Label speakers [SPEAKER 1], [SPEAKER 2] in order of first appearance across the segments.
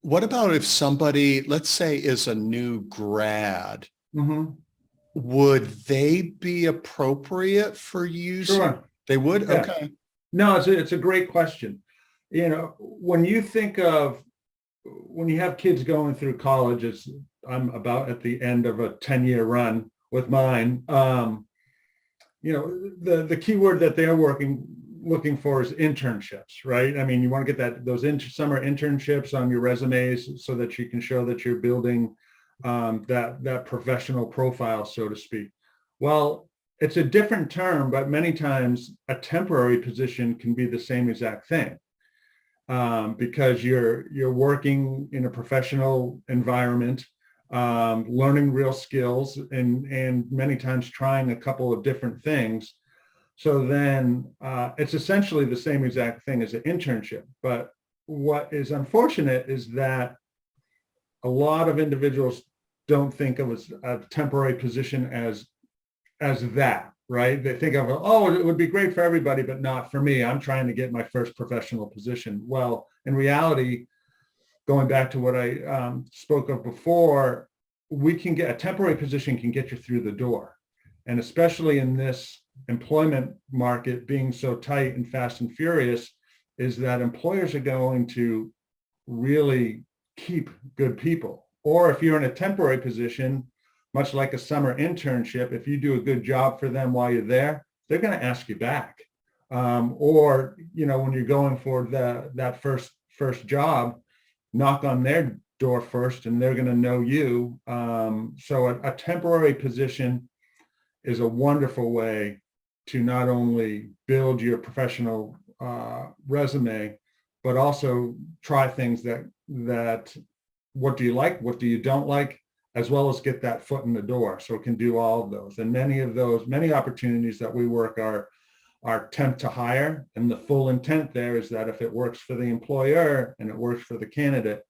[SPEAKER 1] what about if somebody, let's say, is a new grad?
[SPEAKER 2] Hmm.
[SPEAKER 1] Would they be appropriate for use?
[SPEAKER 2] Sure.
[SPEAKER 1] They would?
[SPEAKER 2] Yeah.
[SPEAKER 1] Okay.
[SPEAKER 2] No, it's a great question. When you think of when you have kids going through college, I'm about at the end of a 10-year run with mine. The key word that they're looking for is internships, right? I mean, you want to get those summer internships on your resumes so that you can show that you're building that professional profile, so to speak. Well, it's a different term, but many times a temporary position can be the same exact thing, because you're working in a professional environment, learning real skills, and many times trying a couple of different things. So then it's essentially the same exact thing as an internship. But what is unfortunate is that a lot of individuals don't think of a temporary position as that, right? They think of, oh, it would be great for everybody, but not for me. I'm trying to get my first professional position. Well, in reality, going back to what I spoke of before, a temporary position can get you through the door. And especially in this employment market being so tight and fast and furious, is that employers are going to really keep good people. Or if you're in a temporary position, much like a summer internship, if you do a good job for them while you're there, they're going to ask you back. Or when you're going for that first job, knock on their door first, and they're going to know you. So a temporary position is a wonderful way to not only build your professional resume, but also try things that what do you like, what do you don't like, as well as get that foot in the door. So it can do all of those. And many opportunities that we work are temp to hire. And the full intent there is that if it works for the employer and it works for the candidate,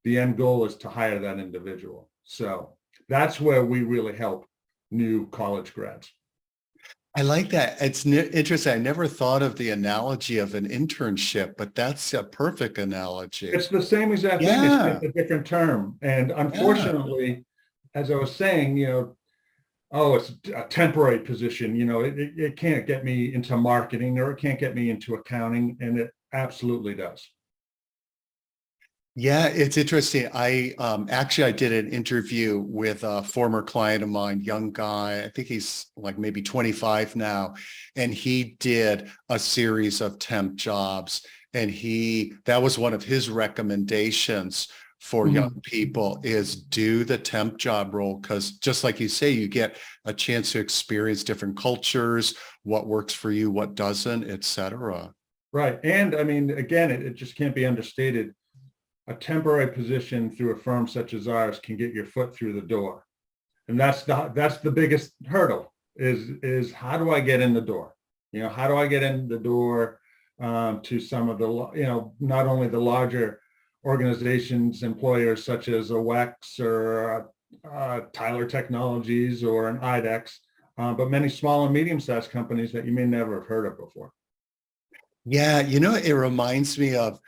[SPEAKER 2] the end goal is to hire that individual. So that's where we really help new college grads.
[SPEAKER 1] I like that. It's interesting. I never thought of the analogy of an internship, but that's a perfect analogy.
[SPEAKER 2] It's the same exact thing.
[SPEAKER 1] Yeah.
[SPEAKER 2] It's a different term. And
[SPEAKER 1] Yeah.
[SPEAKER 2] unfortunately, as I was saying, oh, it's a temporary position. It can't get me into marketing, or it can't get me into accounting. And it absolutely does.
[SPEAKER 1] Yeah, it's interesting. I did an interview with a former client of mine, young guy. I think he's like maybe 25 now, and he did a series of temp jobs, and that was one of his recommendations for young
[SPEAKER 2] Mhm.
[SPEAKER 1] people is do the temp job role, because just like you say, you get a chance to experience different cultures, what works for you, what doesn't, etc.
[SPEAKER 2] Right. And I mean, again, it just can't be understated. A temporary position through a firm such as ours can get your foot through the door. And that's the biggest hurdle is how do I get in the door? How do I get in the door to some of the, not only the larger organizations, employers such as a WEX or Tyler Technologies or an IDEX, but many small and medium-sized companies that you may never have heard of before.
[SPEAKER 1] Yeah, it reminds me of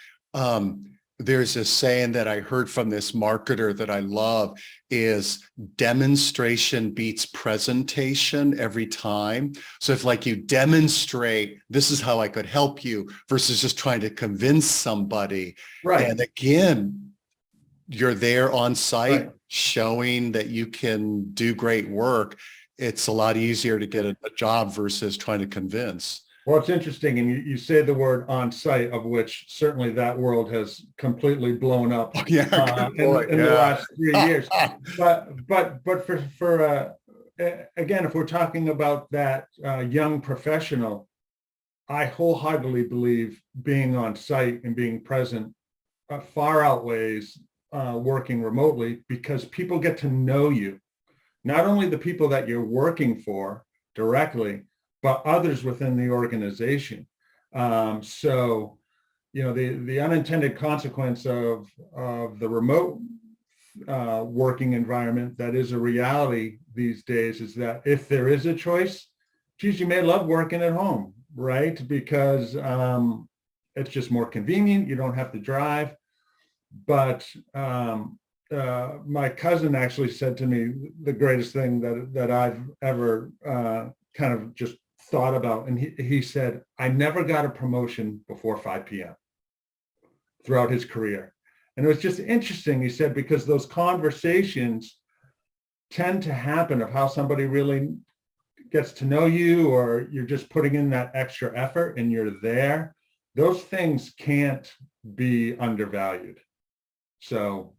[SPEAKER 1] there's a saying that I heard from this marketer that I love is demonstration beats presentation every time. So if like you demonstrate, this is how I could help you versus just trying to convince somebody.
[SPEAKER 2] Right.
[SPEAKER 1] And again, you're there on site
[SPEAKER 2] Right.
[SPEAKER 1] showing that you can do great work. It's a lot easier to get a job versus trying to convince.
[SPEAKER 2] Well, it's interesting, and you say the word on site, of which certainly that world has completely blown up
[SPEAKER 1] Oh, yeah, good point.
[SPEAKER 2] in the
[SPEAKER 1] Yeah.
[SPEAKER 2] last 3 years. But again, if we're talking about that young professional, I wholeheartedly believe being on site and being present far outweighs working remotely, because people get to know you, not only the people that you're working for directly, but others within the organization. So, the unintended consequence of the remote working environment that is a reality these days is that if there is a choice, geez, you may love working at home, right? Because it's just more convenient. You don't have to drive. But my cousin actually said to me the greatest thing that I've ever kind of just thought about. And he said, I never got a promotion before 5 p.m. throughout his career. And it was just interesting, he said, because those conversations tend to happen of how somebody really gets to know you, or you're just putting in that extra effort and you're there. Those things can't be undervalued. So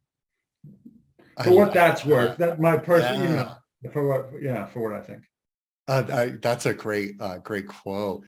[SPEAKER 2] for what that's worth, that my person, for what I think.
[SPEAKER 1] That's a great quote.